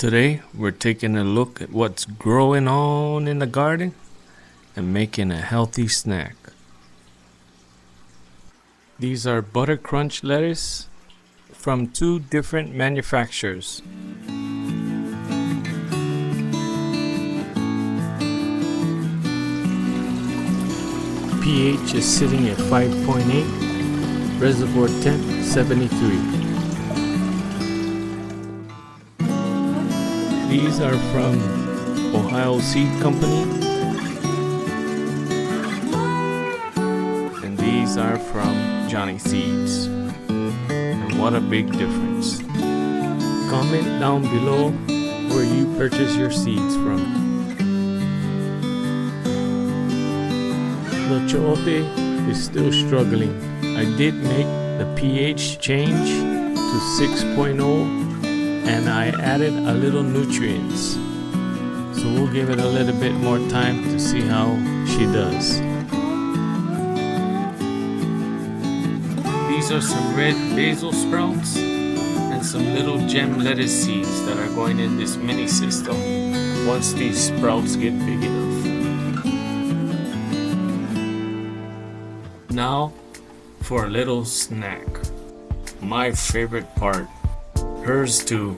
Today we're taking a look at what's growing on in the garden and making a healthy snack. These are butter crunch lettuce from 2 different manufacturers. pH is sitting at 5.8, reservoir temp 73. These are from Ohio Seed Company, and these are from Johnny Seeds. And what a big difference. Comment down below where you purchase your seeds from. The chayote is still struggling. I did make the pH change to 6.0 and I added a little nutrients. So we'll give it a little bit more time to see how she does. These are some red basil sprouts and some little gem lettuce seeds that are going in this mini system once these sprouts get big enough. Now for a little snack. My favorite part. Hers too.